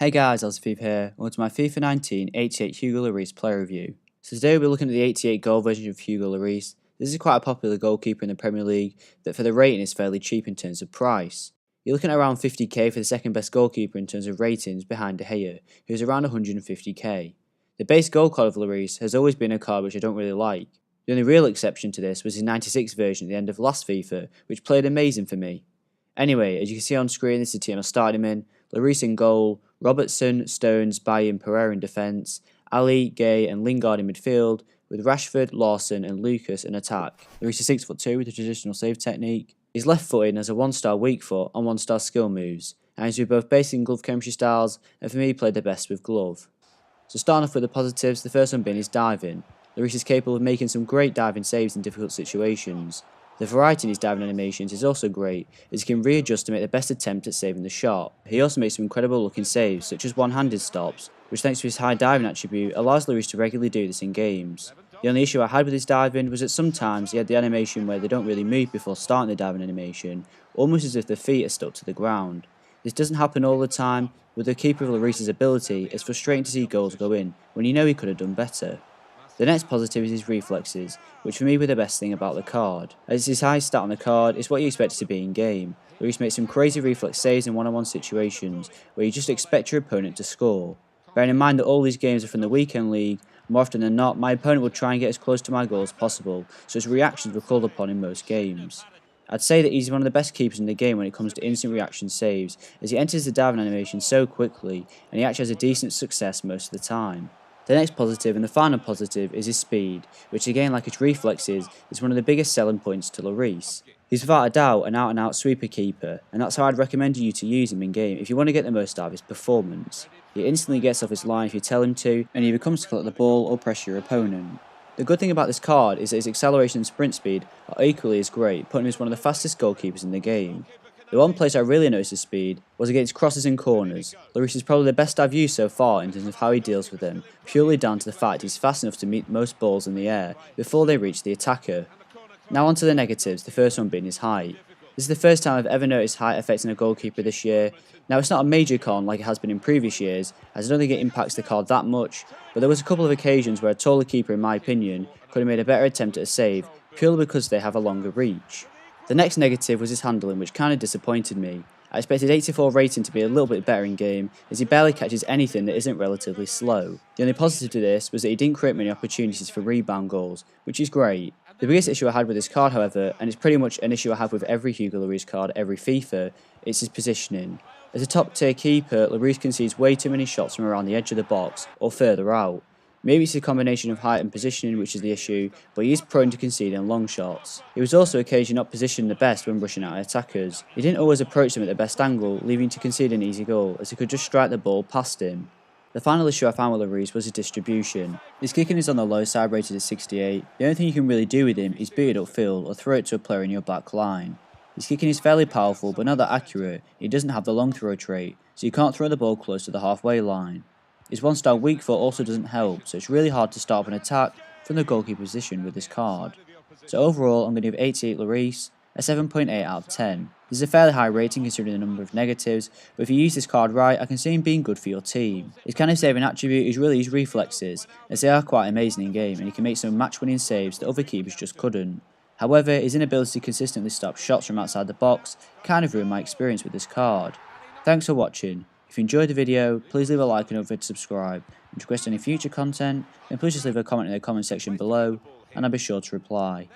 Hey guys, Fifa here. Welcome to my FIFA 19 88 Hugo Lloris player review. So today we'll be looking at the 88 goal version of Hugo Lloris. This is quite a popular goalkeeper in the Premier League that for the rating is fairly cheap in terms of price. You're looking at around 50k for the second best goalkeeper in terms of ratings behind De Gea, who's around 150k. The base goal card of Lloris has always been a card which I don't really like. The only real exception to this was his 96 version at the end of last FIFA, which played amazing for me. Anyway, as you can see on screen, this is the team I started him in. Lloris in goal, Robertson, Stones, Bailly and Pereira in defence, Ali, Gay and Lingard in midfield, with Rashford, Lawson and Lucas in attack. Lloris is 6'2" with a traditional save technique. He's left-footed and has a 1-star weak foot and 1-star skill moves, and he's with both basic and glove chemistry styles, and for me he played the best with glove. So starting off with the positives, the first one being his diving. Lloris is capable of making some great diving saves in difficult situations. The variety in his diving animations is also great, as he can readjust to make the best attempt at saving the shot. He also makes some incredible looking saves, such as one-handed stops, which thanks to his high diving attribute allows Lloris to regularly do this in games. The only issue I had with his diving was that sometimes he had the animation where they don't really move before starting the diving animation, almost as if their feet are stuck to the ground. This doesn't happen all the time. With the keeper of Lloris's ability, it's frustrating to see goals go in, when you know he could have done better. The next positive is his reflexes, which for me were the best thing about the card. As it's his highest stat on the card, it's what you expect it to be in game. Lloris makes some crazy reflex saves in one-on-one situations, where you just expect your opponent to score. Bearing in mind that all these games are from the weekend league, more often than not, my opponent will try and get as close to my goal as possible, so his reactions were called upon in most games. I'd say that he's one of the best keepers in the game when it comes to instant reaction saves, as he enters the diving animation so quickly, and he actually has a decent success most of the time. The next positive and the final positive is his speed, which again like his reflexes is one of the biggest selling points to Lloris. He's without a doubt an out and out sweeper keeper, and that's how I'd recommend you to use him in game if you want to get the most out of his performance. He instantly gets off his line if you tell him to, and he either comes to collect the ball or pressure your opponent. The good thing about this card is that his acceleration and sprint speed are equally as great, putting him as one of the fastest goalkeepers in the game. The one place I really noticed his speed was against crosses and corners. Lloris is probably the best I've used so far in terms of how he deals with them, purely down to the fact he's fast enough to meet most balls in the air before they reach the attacker. Now on to the negatives, the first one being his height. This is the first time I've ever noticed height affecting a goalkeeper this year. Now it's not a major con like it has been in previous years, as I don't think it impacts the card that much, but there was a couple of occasions where a taller keeper in my opinion could have made a better attempt at a save, purely because they have a longer reach. The next negative was his handling, which kind of disappointed me. I expected 84 rating to be a little bit better in game, as he barely catches anything that isn't relatively slow. The only positive to this was that he didn't create many opportunities for rebound goals, which is great. The biggest issue I had with this card, however, and it's pretty much an issue I have with every Hugo Lloris card every FIFA, is his positioning. As a top tier keeper, Lloris concedes way too many shots from around the edge of the box or further out. Maybe it's a combination of height and positioning which is the issue, but he is prone to conceding long shots. He was also occasionally not positioned the best when rushing out attackers. He didn't always approach them at the best angle, leaving to concede an easy goal, as he could just strike the ball past him. The final issue I found with Lloris was his distribution. His kicking is on the low side, rated at 68. The only thing you can really do with him is beat it upfield or throw it to a player in your back line. His kicking is fairly powerful but not that accurate. He doesn't have the long throw trait, so you can't throw the ball close to the halfway line. His 1-star weak foot also doesn't help, so it's really hard to start up an attack from the goalkeeper position with this card. So overall, I'm going to give 88 Lloris a 7.8 out of 10. This is a fairly high rating considering the number of negatives, but if you use this card right, I can see him being good for your team. His kind of saving attribute is really his reflexes, as they are quite amazing in game and he can make some match-winning saves that other keepers just couldn't. However, his inability to consistently stop shots from outside the box kind of ruined my experience with this card. Thanks for watching. If you enjoyed the video, please leave a like and don't forget to subscribe. And to request any future content, then please just leave a comment in the comment section below, and I'll be sure to reply.